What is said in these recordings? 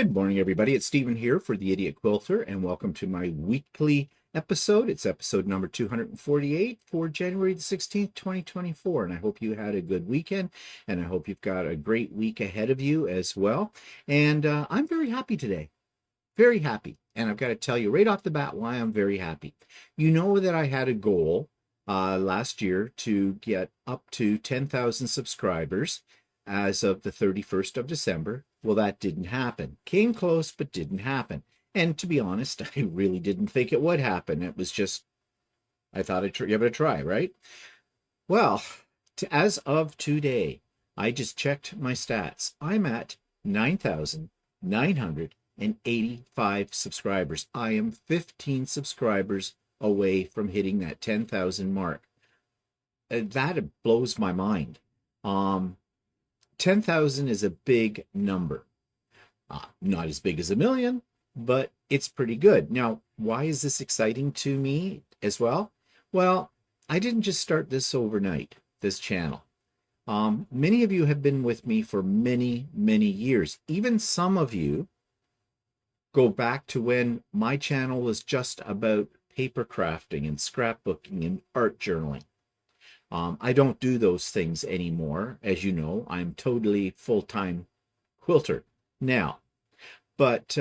Good morning, everybody. It's Stephen here for the Idiot Quilter, and welcome to my weekly episode. It's episode number 248 for January the 16th, 2024. And I hope you had a good weekend, and I hope you've got a great week ahead of you as well. And I'm very happy today. Very happy. And I've got to tell you right off the bat why I'm very happy. You know that I had a goal last year to get up to 10,000 subscribers as of the 31st of December. Well, that didn't happen. Came close, but didn't happen. And to be honest, I really didn't think it would happen. It was just, I thought I'd give it a try, right? Well, as of today, I just checked my stats. I'm at 9,985 subscribers. I am 15 subscribers away from hitting that 10,000 mark. That blows my mind. 10,000 is a big number. Not as big as a million, but it's pretty good. Now, why is this exciting to me as well? Well, I didn't just start this overnight, this channel. Many of you have been with me for many, many years. Even some of you go back to when my channel was just about paper crafting and scrapbooking and art journaling. I don't do those things anymore. As you know, I'm totally full-time quilter now. But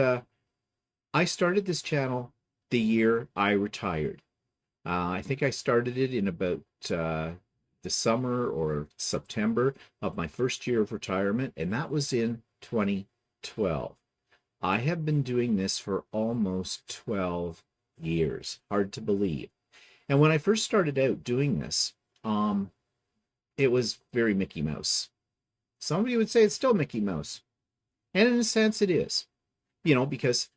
I started this channel the year I retired. I think I started it in about the summer or September of my first year of retirement, and that was in 2012. I have been doing this for almost 12 years. Hard to believe. And when I first started out doing this, it was very Mickey Mouse. Somebody would say it's still Mickey Mouse. And in a sense it is. You know, because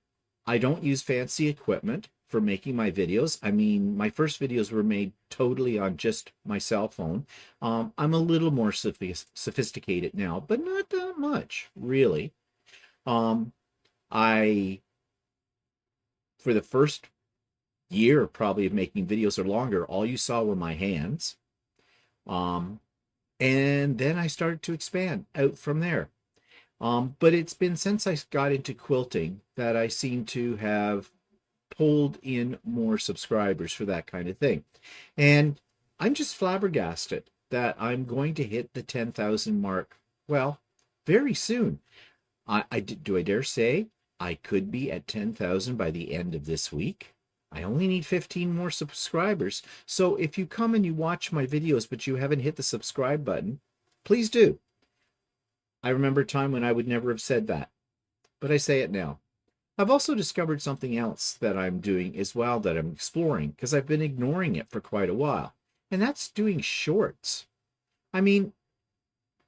I don't use fancy equipment for making my videos. I mean, my first videos were made totally on just my cell phone. I'm a little more sophisticated now, but not that much, really. For the first year probably of making videos or longer, all you saw were my hands. And then I started to expand out from there. But it's been since I got into quilting that I seem to have pulled in more subscribers for that kind of thing. And I'm just flabbergasted that I'm going to hit the 10,000 mark, well, very soon. Do I dare say I could be at 10,000 by the end of this week? I only need 15 more subscribers. So if you come and you watch my videos, but you haven't hit the subscribe button, please do. I remember a time when I would never have said that, but I say it now. I've also discovered something else that I'm doing as well, that I'm exploring, because I've been ignoring it for quite a while, and that's doing shorts. I mean,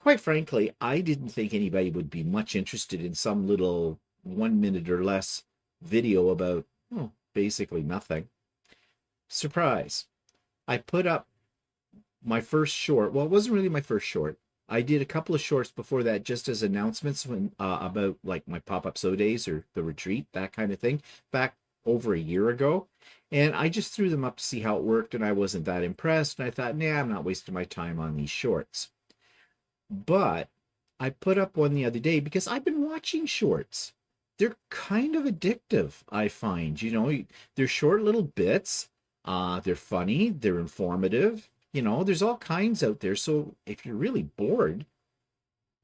quite frankly, I didn't think anybody would be much interested in some little 1 minute or less video about, oh, basically nothing. Surprise. I put up my first short. Well, it wasn't really my first short. I did a couple of shorts before that just as announcements when about like my pop-up sew days or the retreat, that kind of thing, back over a year ago. And I just threw them up to see how it worked, and I wasn't that impressed. And I thought, nah, I'm not wasting my time on these shorts. But I put up one the other day because I've been watching shorts. They're kind of addictive, I find. You know, they're short little bits. They're funny. They're informative. You know, there's all kinds out there. So if you're really bored,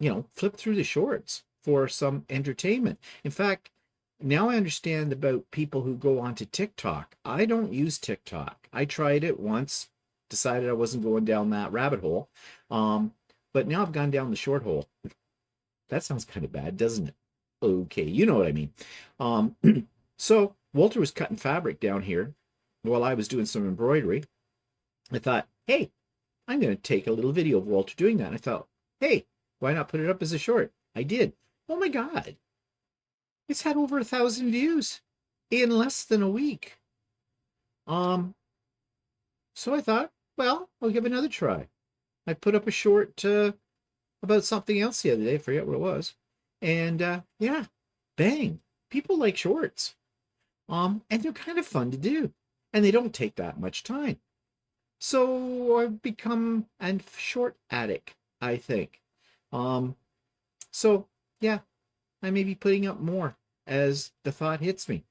you know, flip through the shorts for some entertainment. In fact, now I understand about people who go onto TikTok. I don't use TikTok. I tried it once, decided I wasn't going down that rabbit hole. But now I've gone down the short hole. That sounds kind of bad, doesn't it? Okay, you know what I mean. So Walter was cutting fabric down here while I was doing some embroidery. I thought, hey, I'm going to take a little video of Walter doing that. And I thought, hey, why not put it up as a short? I did. Oh my God. It's had over 1,000 views in less than a week. So I thought, well, I'll give it another try. I put up a short about something else the other day. I forget what it was. And yeah, bang. People like shorts. And they're kind of fun to do. And they don't take that much time. So I've become a short addict, I think. So yeah, I may be putting up more as the thought hits me.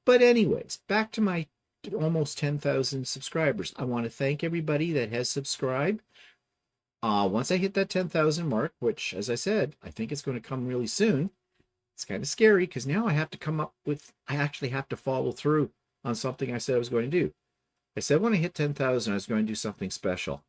But anyways, back to my almost 10,000 subscribers. I want to thank everybody that has subscribed. Once I hit that 10,000 mark, which, as I said, I think it's going to come really soon, it's kind of scary because now I have to come up with, I actually have to follow through on something I said I was going to do. I said when I hit 10,000, I was going to do something special.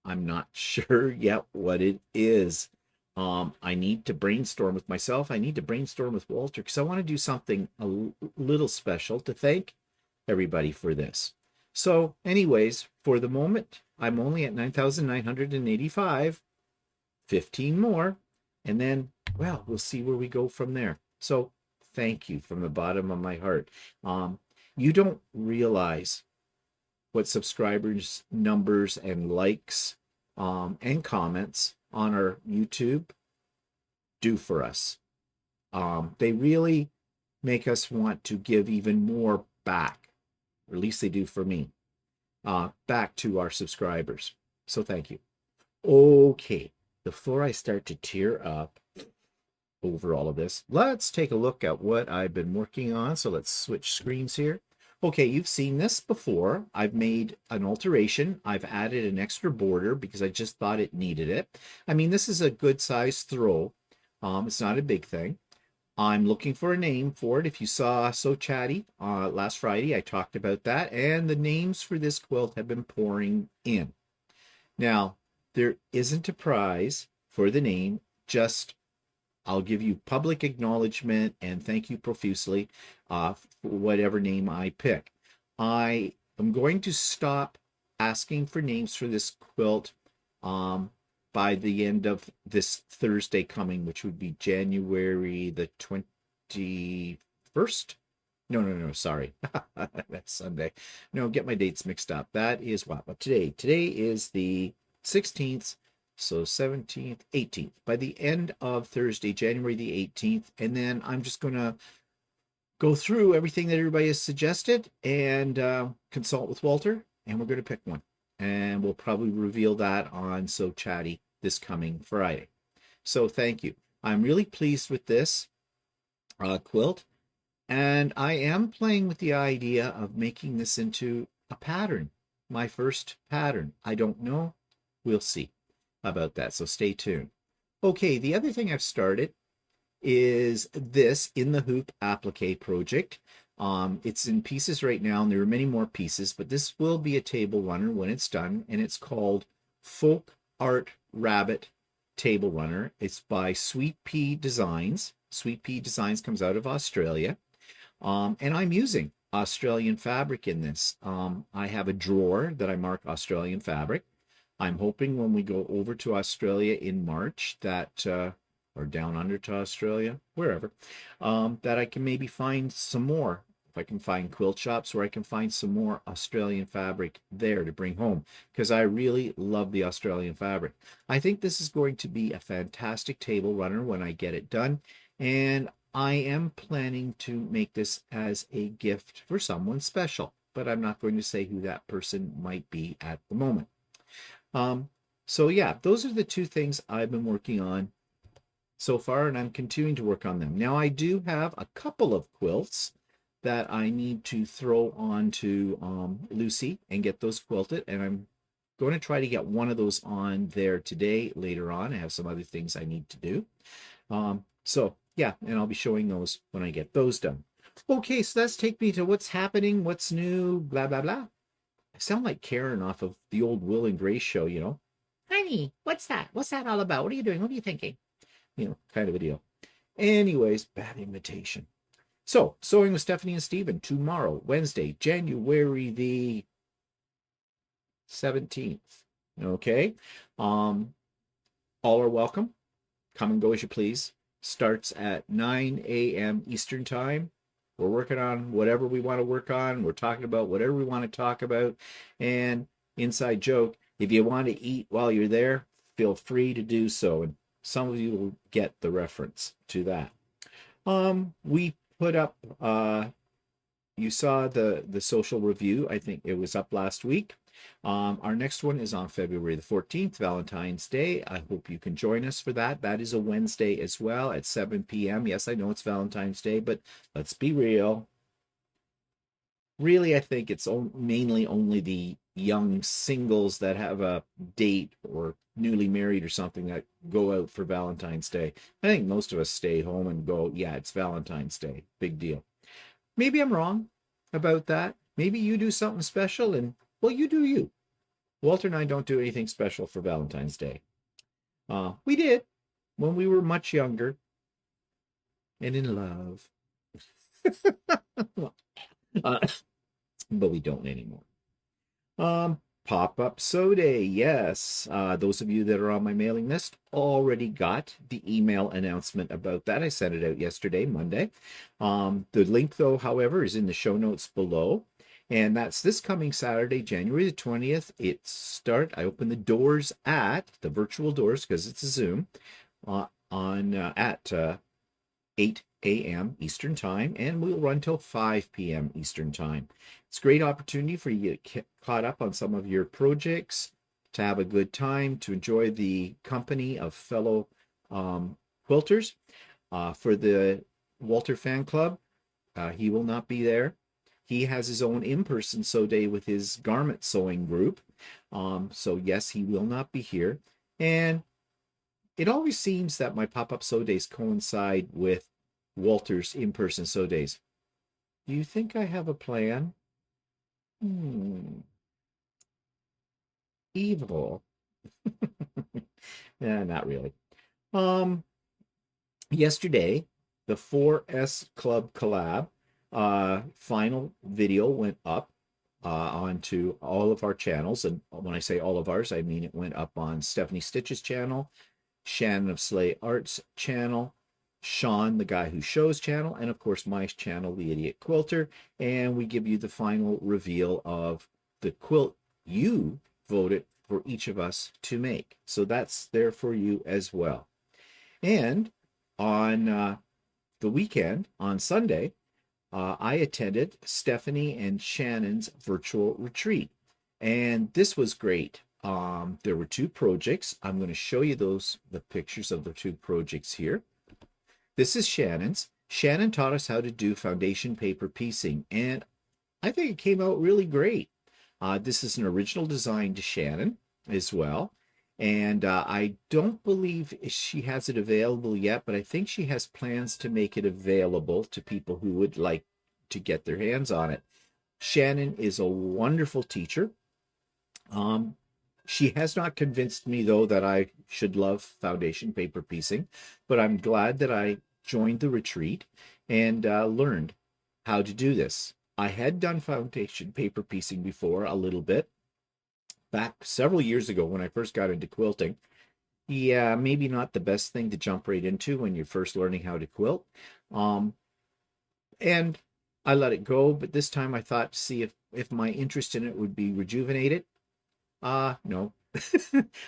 I'm not sure yet what it is. I need to brainstorm with myself. I need to brainstorm with Walter because I want to do something a little special to thank everybody for this. So anyways, for the moment, I'm only at 9,985, 15 more, and then, well, we'll see where we go from there. So thank you from the bottom of my heart. You don't realize what subscribers numbers and likes and comments on our YouTube do for us. They really make us want to give even more back, or at least they do for me, back to our subscribers. So thank you. Okay, before I start to tear up over all of this, let's take a look at what I've been working on. So let's switch screens here. Okay, you've seen this before. I've made an alteration. I've added an extra border because I just thought it needed it. I mean, this is a good size throw. It's not a big thing. I'm looking for a name for it. If you saw So Chatty last Friday, I talked about that, and the names for this quilt have been pouring in. Now, there isn't a prize for the name, just I'll give you public acknowledgement and thank you profusely for whatever name I pick. I am going to stop asking for names for this quilt by the end of this Thursday coming, which would be January the 21st. No, sorry. That's Sunday. No, get my dates mixed up. That is what? Well, today is the 16th. So 17th, 18th, by the end of Thursday, January the 18th. And then I'm just going to go through everything that everybody has suggested and consult with Walter, and we're going to pick one. And we'll probably reveal that on So Chatty this coming Friday. So thank you. I'm really pleased with this quilt. And I am playing with the idea of making this into a pattern, my first pattern. I don't know. We'll see about that, so stay tuned. Okay, the other thing I've started is this In the Hoop applique project. It's in pieces right now, and there are many more pieces, but this will be a table runner when it's done, and it's called Folk Art Rabbit Table Runner. It's by Sweet Pea Designs. Sweet Pea Designs comes out of Australia, and I'm using Australian fabric in this. I have a drawer that I mark Australian fabric. I'm hoping when we go over to Australia in March that, or down under to Australia, wherever, that I can maybe find some more. If I can find quilt shops where I can find some more Australian fabric there to bring home, because I really love the Australian fabric. I think this is going to be a fantastic table runner when I get it done, and I am planning to make this as a gift for someone special, but I'm not going to say who that person might be at the moment. So yeah, those are the two things I've been working on so far, and I'm continuing to work on them. Now, I do have a couple of quilts that I need to throw onto Lucy and get those quilted, and I'm going to try to get one of those on there today. Later on, I have some other things I need to do. So yeah, and I'll be showing those when I get those done. Okay, so that's take me to what's happening, what's new, blah, blah, blah. I sound like Karen off of the old Will and Grace show, you know. Honey, what's that? What's that all about? What are you doing? What are you thinking? You know, kind of a deal. Anyways, bad imitation. So, Sewing with Stephanie and Stephen tomorrow, Wednesday, January the 17th. Okay. All are welcome. Come and go as you please. Starts at 9 a.m. Eastern Time. We're working on whatever we want to work on. We're talking about whatever we want to talk about. And inside joke, if you want to eat while you're there, feel free to do so. And some of you will get the reference to that. We put up you saw the Sewcial review. I think it was up last week. Our next one is on February the 14th, Valentine's Day. I hope you can join us for that. That is a Wednesday as well at 7 p.m. Yes, I know it's Valentine's Day, but let's be real. Really, I think it's mainly only the young singles that have a date or newly married or something that go out for Valentine's Day. I think most of us stay home and go, yeah, it's Valentine's Day. Big deal. Maybe I'm wrong about that. Maybe you do something special and, well, you do you. Walter and I don't do anything special for Valentine's Day. We did when we were much younger and in love. uh, but we don't anymore. Pop-up sew day, yes. Those of you that are on my mailing list already got the email announcement about that. I sent it out yesterday, Monday. The link, though, however, is in the show notes below. And that's this coming Saturday, January the 20th. I open the doors at the virtual doors because it's a Zoom at 8 a.m. Eastern Time, and we'll run till 5 p.m. Eastern Time. It's a great opportunity for you to get caught up on some of your projects, to have a good time, to enjoy the company of fellow quilters. For the Walter Fan Club, he will not be there. He has his own in-person sew day with his garment sewing group. So yes, he will not be here. And it always seems that my pop-up sew days coincide with Walter's in-person sew days. Do you think I have a plan? Evil. Not really. Yesterday, the 4S Club Collab final video went up onto all of our channels. And when I say all of ours, I mean it went up on Stephanie Stitch's channel, Shannon of Slay Art's channel, Sean, the guy who shows channel, and of course my channel, the Idiot Quilter. And we give you the final reveal of the quilt you voted for each of us to make. So that's there for you as well. And on the weekend, on Sunday, I attended Stephanie and Shannon's virtual retreat. And this was great. There were two projects. I'm going to show you the pictures of the two projects here. This is Shannon's. Shannon taught us how to do foundation paper piecing, and I think it came out really great. This is an original design to Shannon as well. And I don't believe she has it available yet, but I think she has plans to make it available to people who would like to get their hands on it. Shannon is a wonderful teacher. She has not convinced me, though, that I should love foundation paper piecing, but I'm glad that I joined the retreat and learned how to do this. I had done foundation paper piecing before a little bit, back several years ago when I first got into quilting. Yeah, maybe not the best thing to jump right into when you're first learning how to quilt. And I let it go, but this time I thought to see if my interest in it would be rejuvenated. No.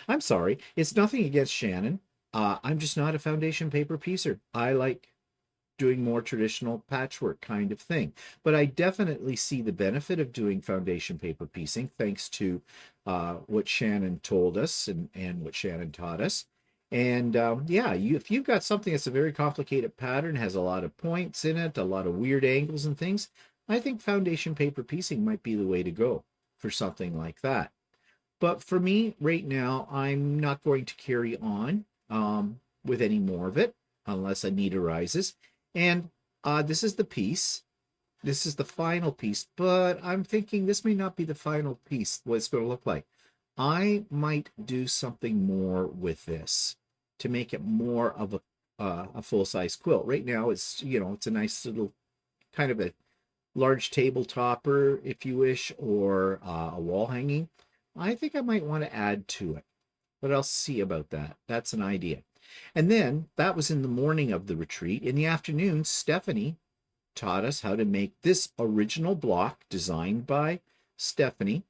I'm sorry. It's nothing against Shannon. I'm just not a foundation paper piecer. I like doing more traditional patchwork kind of thing. But I definitely see the benefit of doing foundation paper piecing thanks to what Shannon told us and what Shannon taught us. And yeah, if you've got something that's a very complicated pattern, has a lot of points in it, a lot of weird angles and things, I think foundation paper piecing might be the way to go for something like that. But for me, right now, I'm not going to carry on with any more of it unless a need arises. And this is the piece. This is the final piece, but I'm thinking this may not be the final piece, what it's going to look like. I might do something more with this to make it more of a full-size quilt. Right now, it's a nice little kind of a large table topper, if you wish, or a wall hanging. I think I might want to add to it, but I'll see about that. That's an idea. And then that was in the morning of the retreat. In the afternoon, Stephanie taught us how to make this original block designed by Stephanie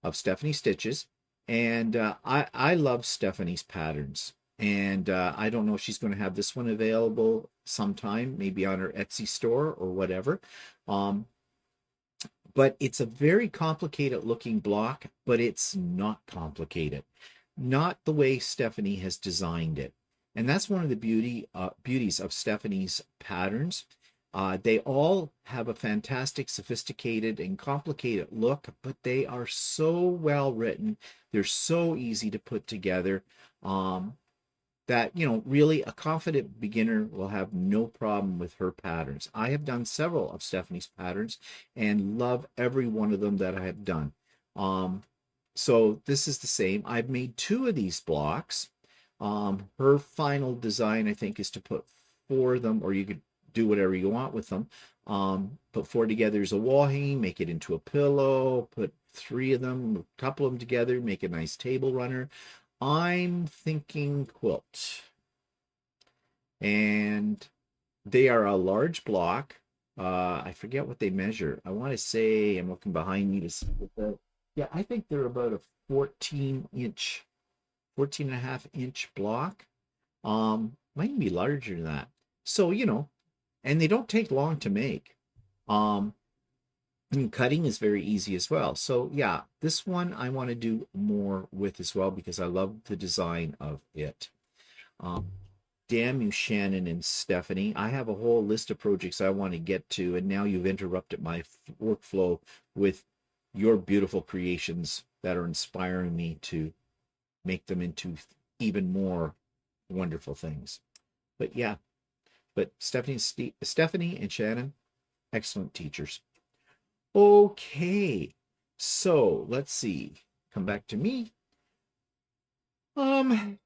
of Stephanie Stitches. And I love Stephanie's patterns. And I don't know if she's going to have this one available sometime, maybe on her Etsy store or whatever. but it's a very complicated looking block, but it's not complicated. Not the way Stephanie has designed it. And that's one of the beauties of Stephanie's patterns. They all have a fantastic, sophisticated, and complicated look, but they are so well written. They're so easy to put together that, really a confident beginner will have no problem with her patterns. I have done several of Stephanie's patterns and love every one of them that I have done. So this is the same. I've made 2 of these blocks. Her final design, I think, is to put 4 of them, or you could do whatever you want with them. Put 4 together as a wall hanging, make it into a pillow, put 3 of them, a couple of them together, make a nice table runner. I'm thinking quilt. And they are a large block. I forget what they measure. I want to say, I'm looking behind me to see what the, yeah, I think they're about a 14 and a half inch block. Might be larger than that. So, and they don't take long to make. And cutting is very easy as well. So yeah, this one I want to do more with as well because I love the design of it. Damn you, Shannon and Stephanie. I have a whole list of projects I want to get to, and now you've interrupted my workflow with your beautiful creations that are inspiring me to make them into even more wonderful things. But yeah, but Stephanie and Shannon, excellent teachers. Okay, so let's see. Come back to me.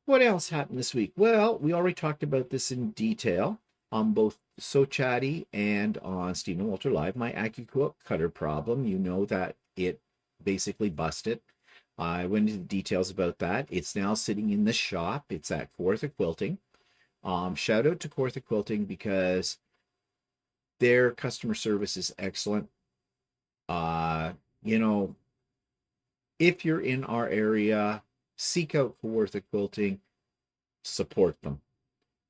What else happened this week? Well, we already talked about this in detail on both So Chatty and on Stephen Walter Live. My Accuquilt cutter problem, you know that it basically busted. I went into details about that. It's now sitting in the shop. It's at Kawartha Quilting. Shout out to Kawartha Quilting because their customer service is excellent. If you're in our area, seek out Kawartha Quilting, support them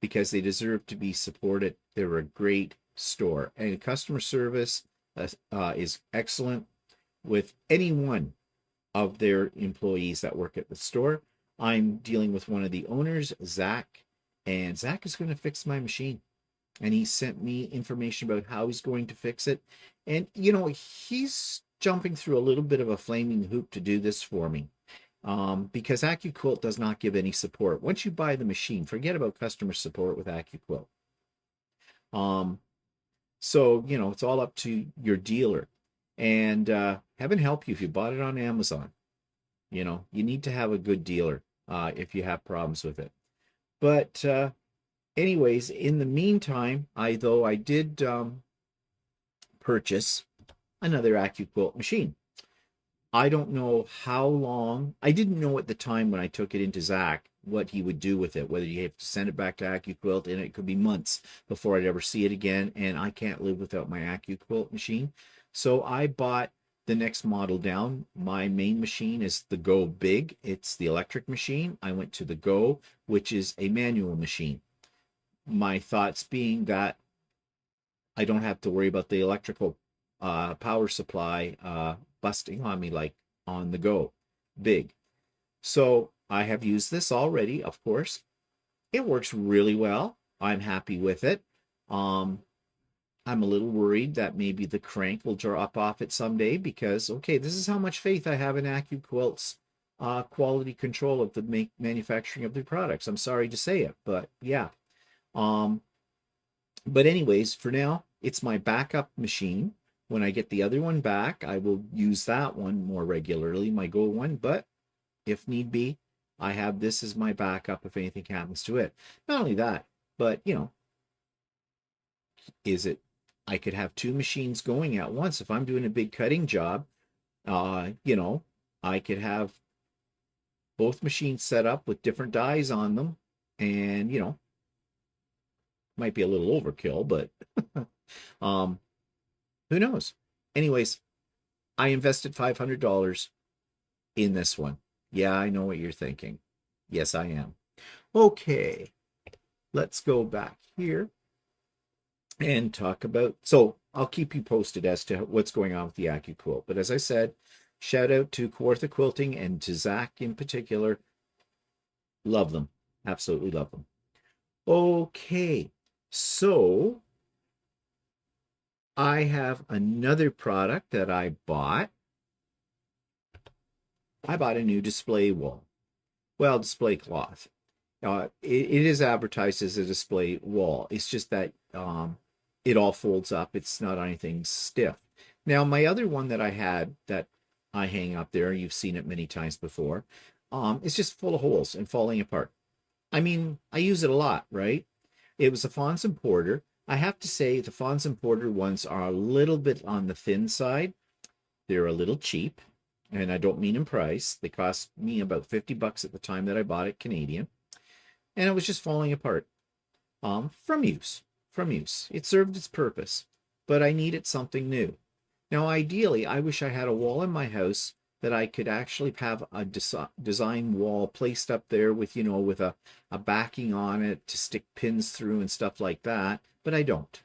because they deserve to be supported. They're a great store, and customer service is excellent with any one of their employees that work at the store. I'm dealing with one of the owners, Zach, and Zach is going to fix my machine. And he sent me information about how he's going to fix it. And, he's jumping through a little bit of a flaming hoop to do this for me because Accuquilt does not give any support. Once you buy the machine, forget about customer support with Accuquilt. So, it's all up to your dealer. And heaven help you if you bought it on Amazon. You need to have a good dealer if you have problems with it. But anyways, in the meantime, I did purchase another Accuquilt machine. I don't know how long. I didn't know at the time when I took it into Zach what he would do with it, whether you have to send it back to Accuquilt, and it could be months before I'd ever see it again, and I can't live without my Accuquilt machine. So I bought the next model down. My main machine is the Go Big. It's the electric machine. I went to the Go, which is a manual machine. My thoughts being that I don't have to worry about the electrical power supply busting on me like on the Go Big. So I have used this already, of course. It works really well. I'm happy with it. I'm a little worried that maybe the crank will drop off it someday because, okay, this is how much faith I have in Accuquilt's quality control of the manufacturing of the products. I'm sorry to say it, but yeah. But anyways, for now, it's my backup machine. When I get the other one back, I will use that one more regularly, my Go one. But if need be, I have this as my backup if anything happens to it. Not only that, but I could have 2 machines going at once. If I'm doing a big cutting job, I could have both machines set up with different dies on them, and might be a little overkill, but who knows? Anyways, I invested $500 in this one. Yeah, I know what you're thinking. Yes, I am. Okay, let's go back here and talk about, so I'll keep you posted as to what's going on with the Accuquilt. But as I said, shout out to Kawartha Quilting and to Zach in particular. Love them. Absolutely love them. Okay, so I have another product that I bought. I bought a new display wall. Well, display cloth. It is advertised as a display wall. It's just that it all folds up. It's not anything stiff. Now, my other one that I had that I hang up there, you've seen it many times before, it's just full of holes and falling apart. I mean, I use it a lot, right? It was a Fons and Porter. I have to say the Fons and Porter ones are a little bit on the thin side. They're a little cheap, and I don't mean in price. They cost me about 50 bucks at the time that I bought it, Canadian. And it was just falling apart from use. It served its purpose, but I needed something new. Now, ideally, I wish I had a wall in my house that I could actually have a design wall placed up there with, you know, with a backing on it to stick pins through and stuff like that, but I don't.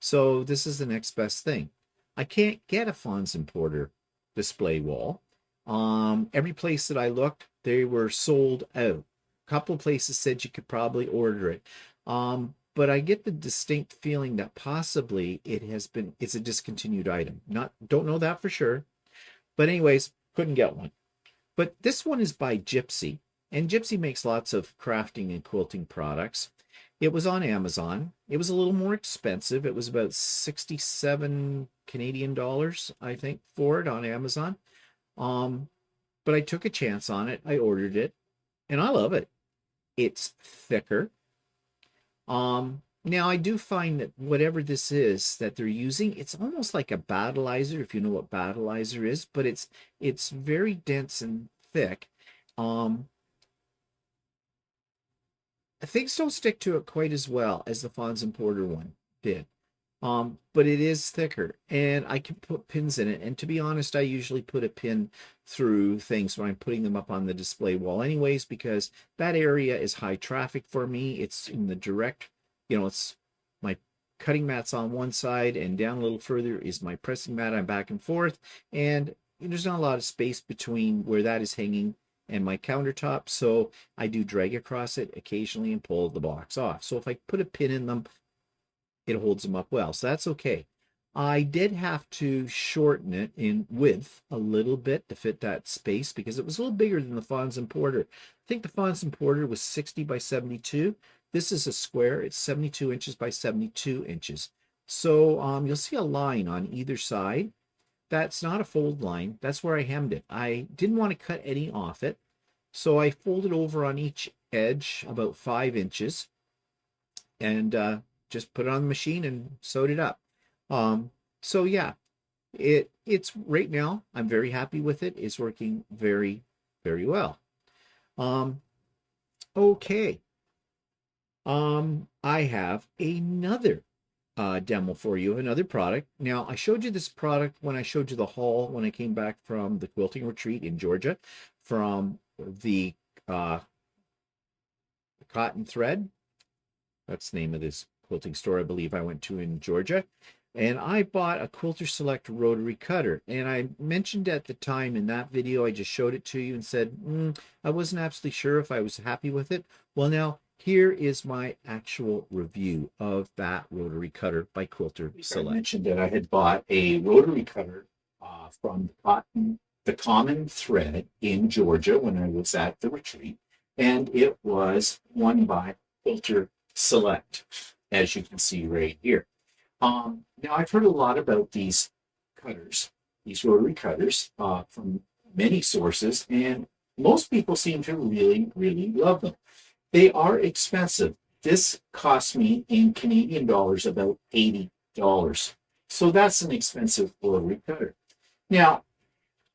So this is the next best thing. I can't get a Fons and Porter display wall. Every place that I looked, they were sold out. A couple of places said you could probably order it. But I get the distinct feeling that possibly it's a discontinued item. Don't know that for sure. But anyways, couldn't get one. But this one is by Gypsy, and Gypsy makes lots of crafting and quilting products. It was on Amazon. It was a little more expensive. It was about 67 Canadian dollars, I think, for it on Amazon. But I took a chance on it. I ordered it, and I love it. It's thicker. Now I do find that whatever this is that they're using, it's almost like a battleizer, if you know what battleizer is, but it's very dense and thick. Things don't stick to it quite as well as the Fons and Porter one did. But it is thicker, and I can put pins in it. And to be honest, I usually put a pin through things when I'm putting them up on the display wall anyways, because that area is high traffic for me. It's in the direct, you know, it's my cutting mat's on one side, and down a little further is my pressing mat. I'm back and forth, and there's not a lot of space between where that is hanging and my countertop, so I do drag across it occasionally and pull the box off. So if I put a pin in them, it holds them up well, so that's okay. I did have to shorten it in width a little bit to fit that space because it was a little bigger than the Fons and Porter. I think the Fons and Porter was 60 by 72. This is a square. It's 72 inches by 72 inches. So you'll see a line on either side. That's not a fold line. That's where I hemmed it. I didn't want to cut any off it, so I folded over on each edge about 5 inches and just put it on the machine and sewed it up. So yeah, it's right now, I'm very happy with it. It's working very, very well. Okay. I have another demo for you, another product. Now, I showed you this product when I showed you the haul when I came back from the quilting retreat in Georgia from the Cotton Thread. That's the name of this quilting store I believe I went to in Georgia. And I bought a Quilter Select rotary cutter. And I mentioned at the time in that video, I just showed it to you and said, I wasn't absolutely sure if I was happy with it. Well, now, here is my actual review of that rotary cutter by Quilter Select. I mentioned that I had bought a rotary cutter from the Common Thread in Georgia when I was at the retreat. And it was one by Quilter Select, as you can see right here. Now, I've heard a lot about these cutters, these rotary cutters, from many sources, and most people seem to really, really love them. They are expensive. This cost me in Canadian dollars about $80. So that's an expensive rotary cutter. Now,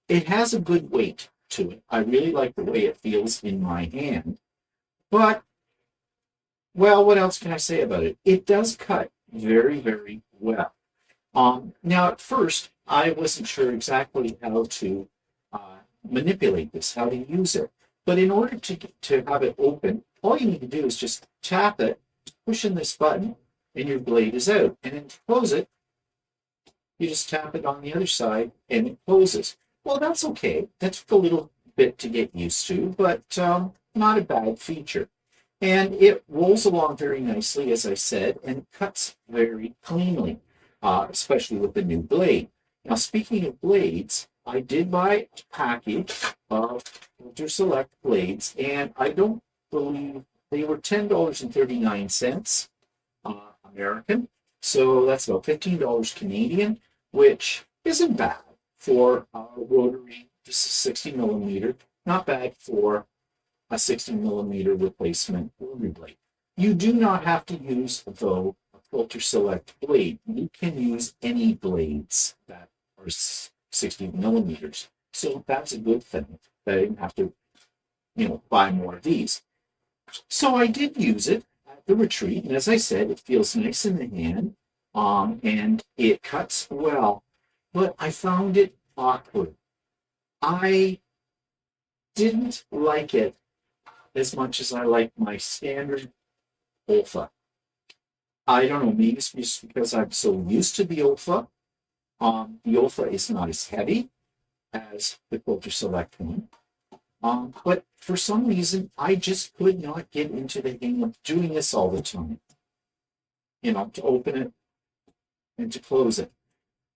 it has a good weight to it. I really like the way it feels in my hand. But, well, what else can I say about it? It does cut very, very well. Now, at first, I wasn't sure exactly how to manipulate this, how to use it. But in order to have it open, all you need to do is just tap it, push in this button, and your blade is out. And then to close it, You just tap it on the other side and it closes. Well, that's okay. That took a little bit to get used to, but not a bad feature. And it rolls along very nicely, as I said, and cuts very cleanly, especially with the new blade. Now, speaking of blades, I did buy a package of Quilter Select blades, and I don't believe they were $10.39 American. So that's about $15 Canadian, which isn't bad for a rotary. This is 60 millimeter, not bad for a 60 millimeter replacement rotary blade. You do not have to use, though, a Quilter Select blade. You can use any blades that are 60 millimeters. So that's a good thing. That I didn't have to, buy more of these. So I did use it at the retreat, and as I said, it feels nice in the hand, and it cuts well. But I found it awkward. I didn't like it as much as I like my standard Olfa. I don't know, maybe it's just because I'm so used to the Olfa. The Olfa is not as heavy as the Quilter Select one. But for some reason, I just could not get into the hang of doing this all the time. To open it and to close it.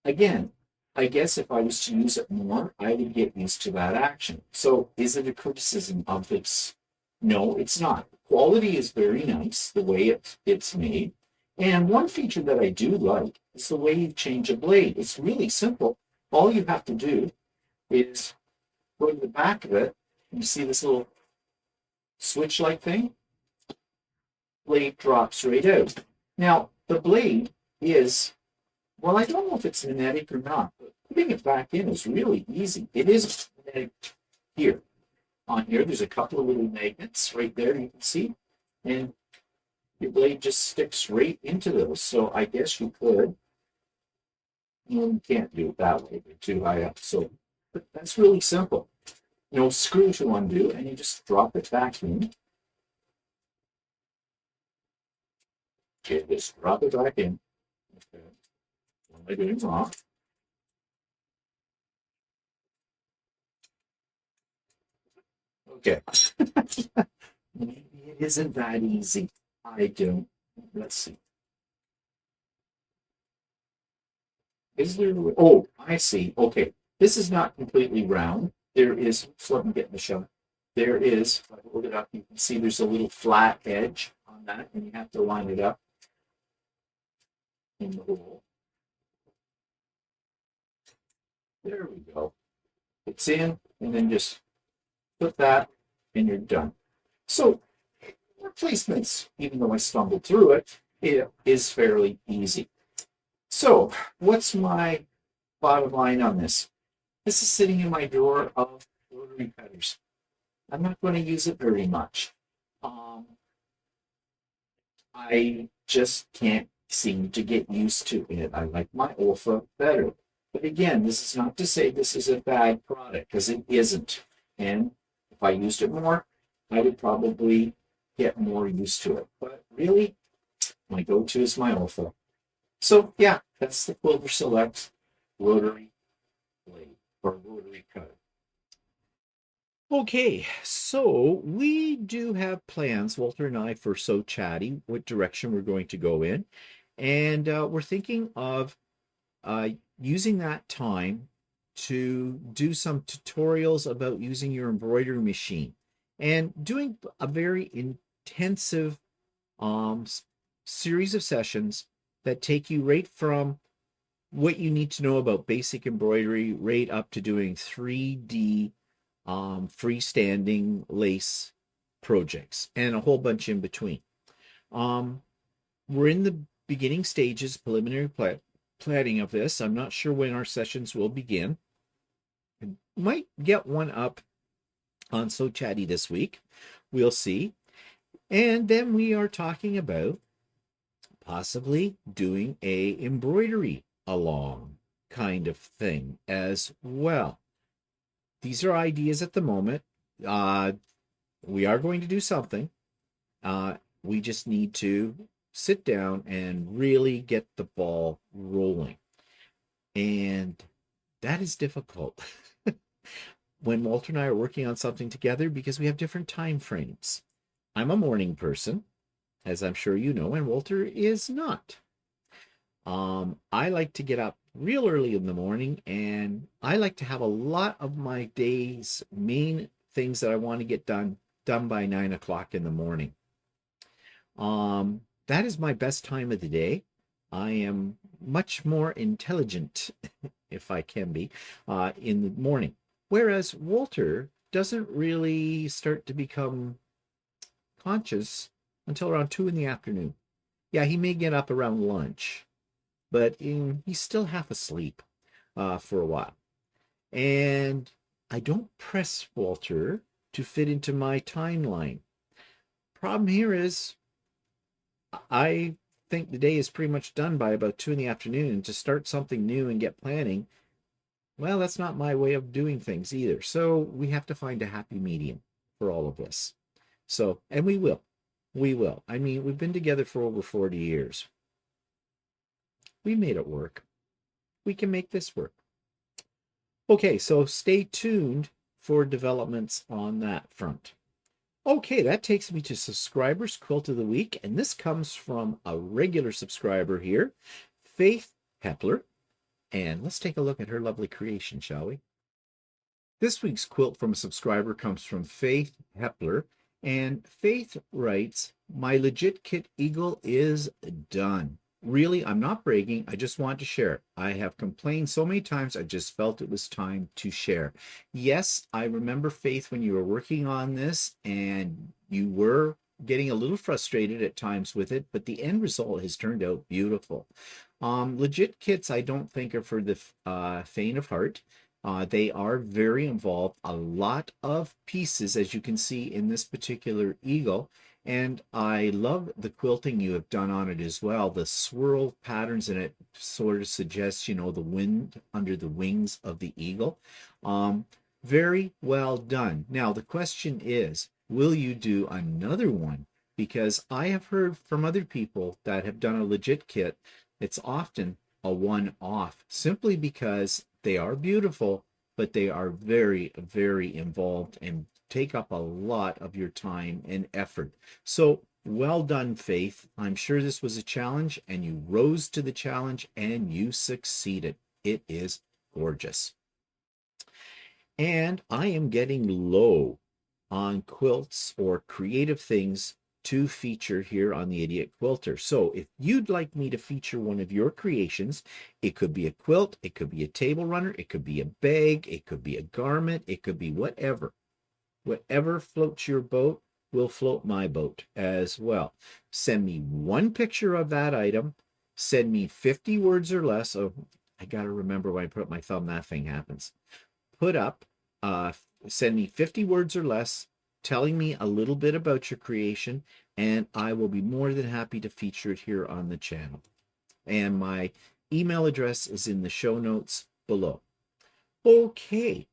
Again, I guess if I was to use it more, I would get used to that action. So is it a criticism of this? No, it's not. The quality is very nice, the way it's made. And one feature that I do like is the way you change a blade. It's really simple. All you have to do is go to the back of it. You see this little switch-like thing? Blade drops right out. Now, the blade is, well, I don't know if it's magnetic or not, but putting it back in is really easy. It is magnetic here. On here, there's a couple of little magnets right there you can see, and your blade just sticks right into those. So I guess you could. You can't do it that way. They're too high up. So, but that's really simple. No screw to undo, and you just drop it back in. Okay, just drop it back in. Okay. What am I doing wrong? Okay. Maybe it isn't that easy. I don't. Let's see. Is there? Oh, I see. Okay. This is not completely round. There is, let me get the shot. There is, if I hold it up, you can see there's a little flat edge on that, and you have to line it up in the hole. There we go. It's in, and then just put that, and you're done. So, replacements, even though I stumbled through it, it is fairly easy. So, what's my bottom line on this? This is sitting in my drawer of rotary cutters. I'm not going to use it very much. I just can't seem to get used to it. I like my Olfa better. But again, this is not to say this is a bad product, because it isn't. And if I used it more, I would probably get more used to it. But really, my go-to is my Olfa. So yeah, that's the Quilter Select rotary blade or rotary cutter. Okay, so we do have plans, Walter and I, for So Chatty, what direction we're going to go in. And we're thinking of using that time to do some tutorials about using your embroidery machine and doing a very intensive series of sessions that take you right from what you need to know about basic embroidery right up to doing 3D freestanding lace projects and a whole bunch in between. We're in the beginning stages, preliminary planning of this. I'm not sure when our sessions will begin. I might get one up on So Chatty this week. We'll see. And then we are talking about possibly doing a embroidery along kind of thing as well. These are ideas at the moment. We are going to do something. We just need to sit down and really get the ball rolling. And that is difficult when Walter and I are working on something together because we have different time frames. I'm a morning person, as I'm sure you know, and Walter is not. I like to get up real early in the morning, and I like to have a lot of my day's main things that I want to get done by 9 o'clock in the morning. That is my best time of the day. I am much more intelligent, if I can be, in the morning. Whereas Walter doesn't really start to become conscious until around 2 in the afternoon. Yeah, he may get up around lunch, but he's still half asleep for a while. And I don't press Walter to fit into my timeline. Problem here is I think the day is pretty much done by about 2 in the afternoon, and to start something new and get planning, well, that's not my way of doing things either. So we have to find a happy medium for all of this. So, and we will. We will. I mean, we've been together for over 40 years. We made it work. We can make this work. Okay, so stay tuned for developments on that front. Okay, that takes me to subscribers quilt of the week, and this comes from a regular subscriber here, Faith Hepler. And let's take a look at her lovely creation, shall we? This week's quilt from a subscriber comes from Faith Hepler, and Faith writes, "My legit kit eagle is done. Really, I'm not bragging. I just want to share. I have complained so many times, I just felt it was time to share." Yes, I remember, Faith, when you were working on this and you were getting a little frustrated at times with it, but the end result has turned out beautiful. Legit kits, I don't think, are for the faint of heart. They are very involved. A lot of pieces, as you can see in this particular eagle. And I love the quilting you have done on it as well. The swirl patterns in it sort of suggests, you know, the wind under the wings of the eagle. Very well done. Now, the question is, will you do another one? Because I have heard from other people that have done a legit kit, it's often a one-off, simply because they are beautiful, but they are very, very involved and take up a lot of your time and effort. So well done, Faith. I'm sure this was a challenge, and you rose to the challenge and you succeeded. It is gorgeous. And I am getting low on quilts or creative things to feature here on the Idiot Quilter. So if you'd like me to feature one of your creations, it could be a quilt, it could be a table runner, it could be a bag, it could be a garment, it could be whatever. Whatever floats your boat will float my boat as well. Send me one picture of that item. Send me 50 words or less. Oh, I got to remember when I put up my thumb, that thing happens. Send me 50 words or less telling me a little bit about your creation, and I will be more than happy to feature it here on the channel. And my email address is in the show notes below. Okay,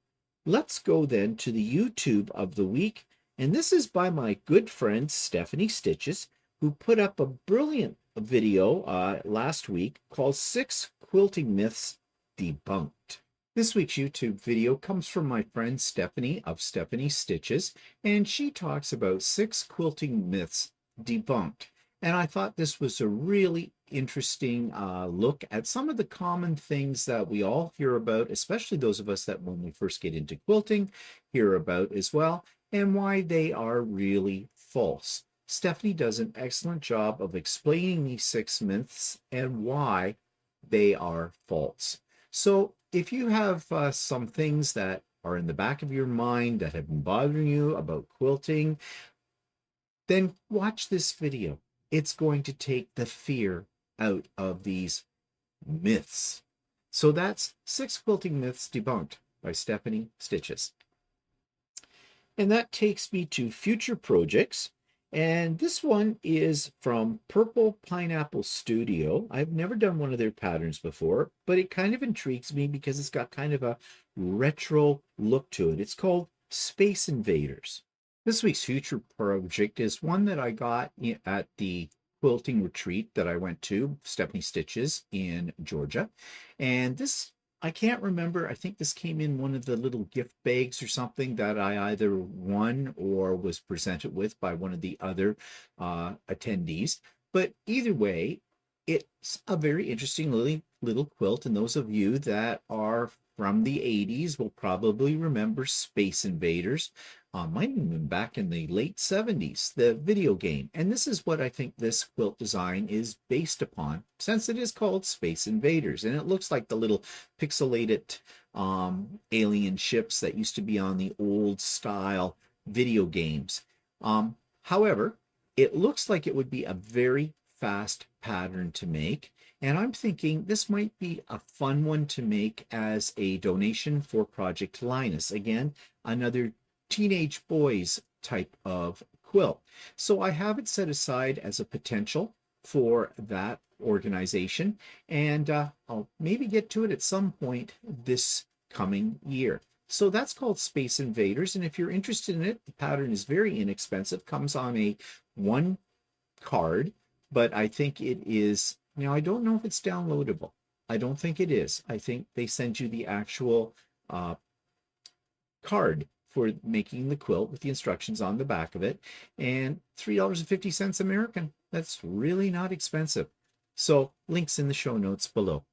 let's go then to the YouTube of the week, and this is by my good friend Stephanie Stitches, who put up a brilliant video last week called 6 Quilting Myths Debunked. This week's YouTube video comes from my friend Stephanie of Stephanie Stitches, and she talks about 6 quilting myths debunked. And I thought this was a really interesting look at some of the common things that we all hear about, especially those of us that when we first get into quilting, hear about as well, and why they are really false. Stephanie does an excellent job of explaining these 6 myths and why they are false. So if you have some things that are in the back of your mind that have been bothering you about quilting, then watch this video. It's going to take the fear out of these myths. So that's 6 Quilting Myths Debunked by Stephanie Stitches. And that takes me to future projects. And this one is from Purple Pineapple Studio. I've never done one of their patterns before, but it kind of intrigues me because it's got kind of a retro look to it. It's called Space Invaders. This week's future project is one that I got at the quilting retreat that I went to, Stephanie Stitches in Georgia. And this I can't remember. I think this came in one of the little gift bags or something that I either won or was presented with by one of the other attendees. But either way, it's a very interesting little quilt. And those of you that are from the 80s will probably remember Space Invaders. Might have been back in the late 70s, the video game. And this is what I think this quilt design is based upon, since it is called Space Invaders. And it looks like the little pixelated alien ships that used to be on the old style video games. However, it looks like it would be a very fast pattern to make. And I'm thinking this might be a fun one to make as a donation for Project Linus. Again, another teenage boys type of quilt. So I have it set aside as a potential for that organization, and I'll maybe get to it at some point this coming year. So that's called Space Invaders, and if you're interested in it, the pattern is very inexpensive, comes on a one card, but I think it is, now I don't know if it's downloadable. I don't think it is. I think they send you the actual card for making the quilt with the instructions on the back of it, and $3.50 American. That's really not expensive. So links in the show notes below.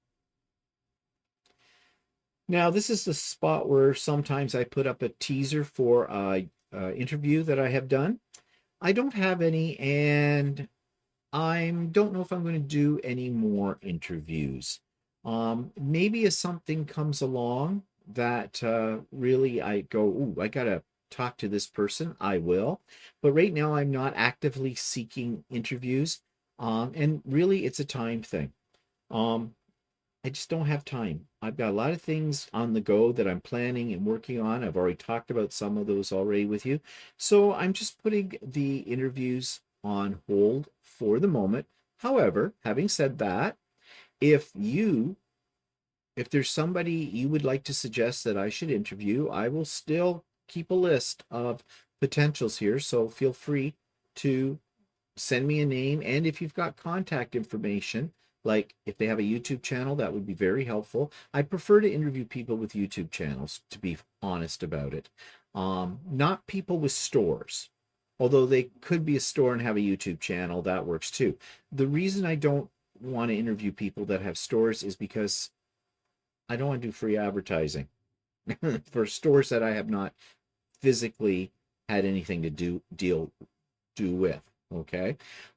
Now, this is the spot where sometimes I put up a teaser for a interview that I have done. I don't have any, and I don't know if I'm going to do any more interviews. Maybe if something comes along that really I go, ooh, I gotta talk to this person, I will. But right now I'm not actively seeking interviews. And really it's a time thing. I just don't have time. I've got a lot of things on the go that I'm planning and working on. I've already talked about some of those already with you. So I'm just putting the interviews on hold for the moment. However, having said that, if there's somebody you would like to suggest that I should interview, I will still keep a list of potentials here. So feel free to send me a name. And if you've got contact information, like if they have a YouTube channel, that would be very helpful. I prefer to interview people with YouTube channels, to be honest about it. Not people with stores. Although they could be a store and have a YouTube channel, that works too. The reason I don't want to interview people that have stores is because I don't want to do free advertising for stores that I have not physically had anything to do with. Okay.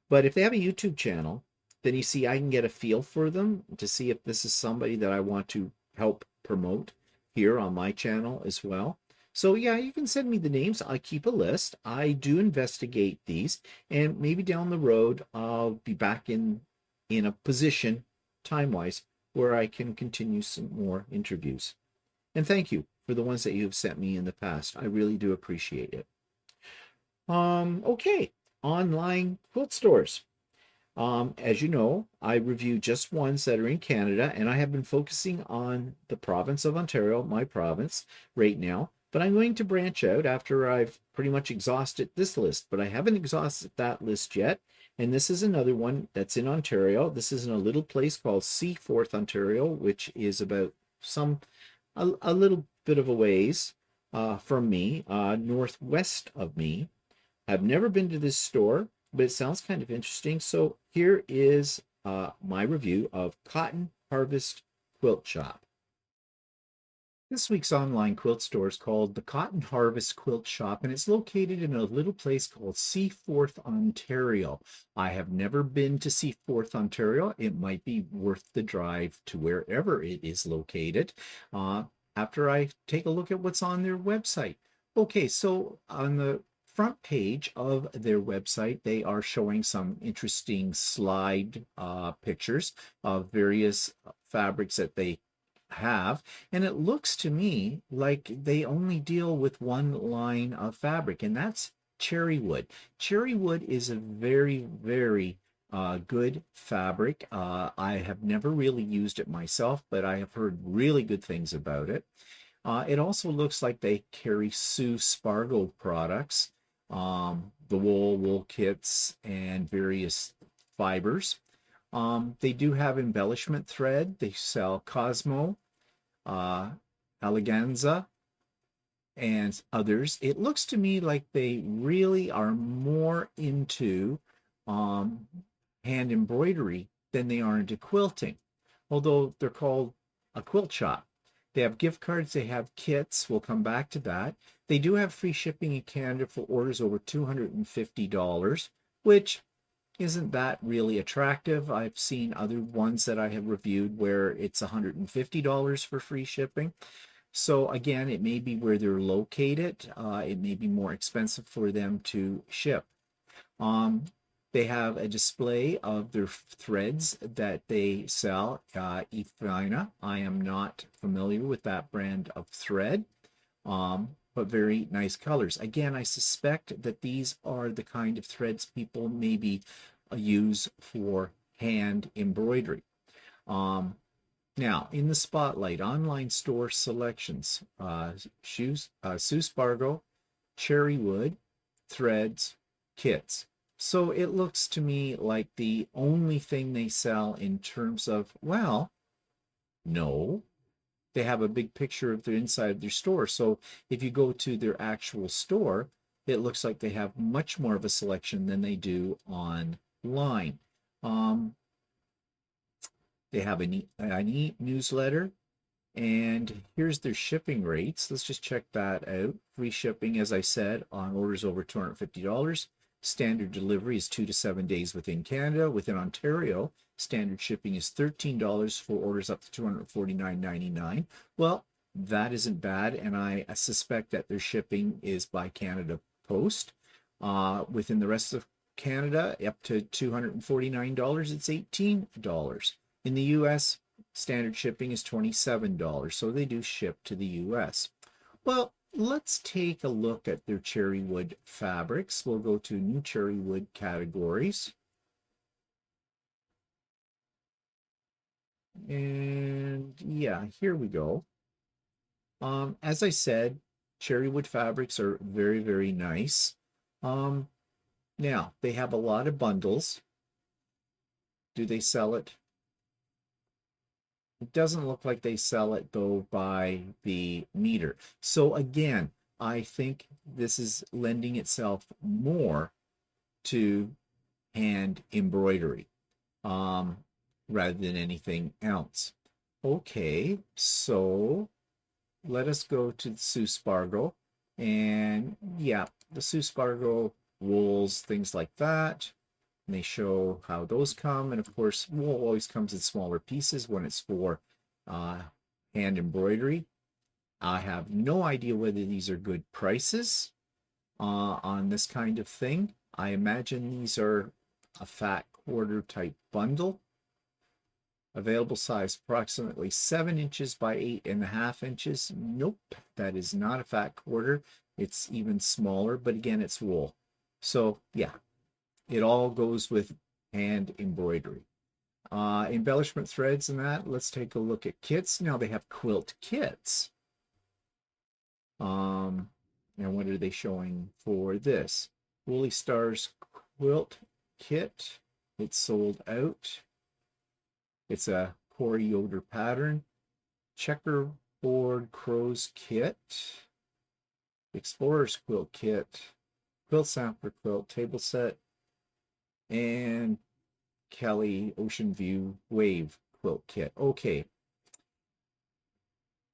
But if they have a YouTube channel, then you see I can get a feel for them to see if this is somebody that I want to help promote here on my channel as well. So yeah, you can send me the names. I keep a list. I do investigate these, and maybe down the road I'll be back in a position time-wise where I can continue some more interviews. And thank you for the ones that you have sent me in the past. I really do appreciate it. Okay, online quilt stores. As you know, I review just ones that are in Canada, and I have been focusing on the province of Ontario, my province, right now. But I'm going to branch out after I've pretty much exhausted this list, but I haven't exhausted that list yet. And this is another one that's in Ontario. This is in a little place called Seaforth, Ontario, which is about a little bit of a ways from me, northwest of me. I've never been to this store, but it sounds kind of interesting. So here is my review of Cotton Harvest Quilt Shop. This week's online quilt store is called the Cotton Harvest Quilt Shop, and it's located in a little place called Seaforth, Ontario. I have never been to Seaforth, Ontario. It might be worth the drive to wherever it is located after I take a look at what's on their website. Okay, so on the front page of their website, they are showing some interesting slide pictures of various fabrics that they have, and it looks to me like they only deal with one line of fabric, and that's cherry wood. Cherry wood is a very, very good fabric. I have never really used it myself, but I have heard really good things about it. It also looks like they carry Sue Spargo products, the wool kits, and various fibers. They do have embellishment thread. They sell Cosmo. Eleganza, and others, it looks to me like they really are more into um, hand embroidery than they are into quilting, although they're called a quilt shop. They have gift cards, they have kits. We'll come back to that. They do have free shipping in Canada for orders over $250, which isn't that really attractive. I've seen other ones that I have reviewed where it's $150 for free shipping. So again, it may be where they're located. It may be more expensive for them to ship. Um, they have a display of their threads that they sell. Efina, I am not familiar with that brand of thread, but very nice colors. Again, I suspect that these are the kind of threads people maybe use for hand embroidery. Now, in the spotlight, online store selections, Sewcial, Cherrywood, threads, kits. So it looks to me like the only thing they sell in terms of, well, no, they have a big picture of the inside of their store. So if you go to their actual store, it looks like they have much more of a selection than they do online. They have an e-newsletter, and here's their shipping rates. Let's just check that out. Free shipping, as I said, on orders over $250. Standard delivery is 2 to 7 days within Canada. Within Ontario, standard shipping is $13 for orders up to $249.99. Well, that isn't bad, and I suspect that their shipping is by Canada Post. Within the rest of Canada, up to $249, it's $18. In the US, standard shipping is $27, so they do ship to the US. Well, let's take a look at their cherrywood fabrics. We'll go to new cherrywood categories. And yeah, here we go. As I said, cherrywood fabrics are very, very nice. Now, they have a lot of bundles. Do they sell it? It doesn't look like they sell it, though, by the meter. So again, I think this is lending itself more to hand embroidery rather than anything else. Okay, so let us go to the Sewcial. And yeah, the Sewcial wools, things like that. And they show how those come. And of course, wool always comes in smaller pieces when it's for hand embroidery. I have no idea whether these are good prices on this kind of thing. I imagine these are a fat quarter type bundle. Available size approximately 7 inches by 8.5 inches. Nope, that is not a fat quarter. It's even smaller, but again, it's wool. So yeah, it all goes with hand embroidery. Embellishment threads and that. Let's take a look at kits. Now they have quilt kits. And what are they showing for this? Woolly Stars quilt kit. It's sold out. It's a Corey Yoder pattern. Checkerboard Crows kit. Explorer's quilt kit. Quilt sampler quilt table set. And Kelly Ocean View Wave quilt kit. Okay.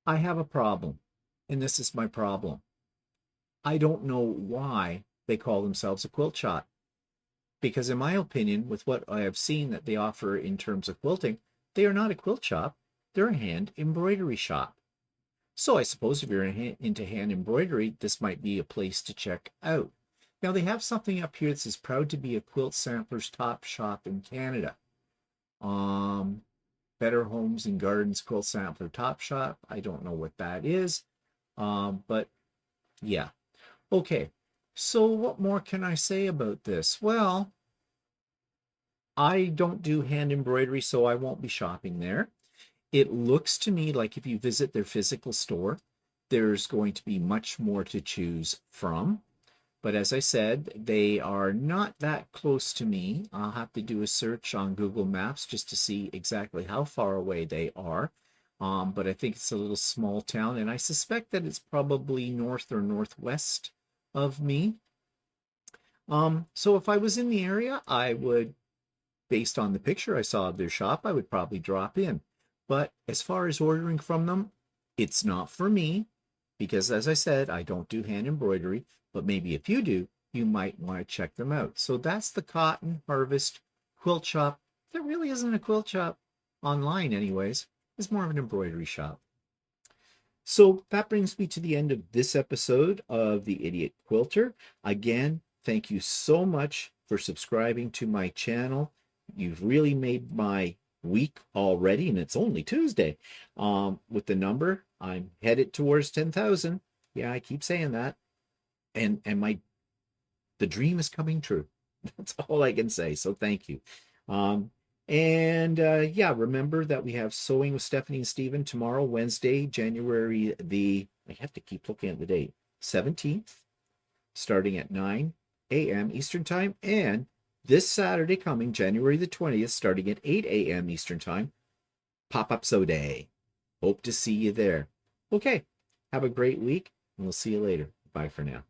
I have a problem, and this is my problem. I don't know why they call themselves a quilt shop. Because in my opinion, with what I have seen that they offer in terms of quilting, they are not a quilt shop. They're a hand embroidery shop. So I suppose if you're into hand embroidery, this might be a place to check out. Now they have something up here that says proud to be a quilt sampler's top shop in Canada. Better Homes and Gardens Quilt Sampler Top Shop. I don't know what that is. But yeah. Okay. So what more can I say about this? Well, I don't do hand embroidery, so I won't be shopping there. It looks to me like if you visit their physical store, there's going to be much more to choose from. But as I said, they are not that close to me. I'll have to do a search on Google Maps just to see exactly how far away they are. but I think it's a little small town, and I suspect that it's probably north or northwest of me. So if I was in the area, I would, based on the picture I saw of their shop, I would probably drop in. But as far as ordering from them, it's not for me because, as I said, I don't do hand embroidery. But maybe if you do, you might want to check them out. So that's the Cotton Harvest Quilt Shop. There really isn't a quilt shop online, anyways. It's more of an embroidery shop. So that brings me to the end of this episode of the Idiot Quilter. Again, thank you so much for subscribing to my channel. You've really made my week already, and it's only Tuesday. With the number, I'm headed towards 10,000. Yeah, I keep saying that. And the dream is coming true. That's all I can say. So thank you. Yeah, remember that we have Sewing with Stephanie and Stephen tomorrow, Wednesday, January I have to keep looking at the date, 17th, starting at 9 a.m. Eastern Time, and this Saturday coming, January the 20th, starting at 8 a.m. Eastern Time, Pop-Up Sew Day. Hope to see you there. Okay, have a great week, and we'll see you later. Bye for now.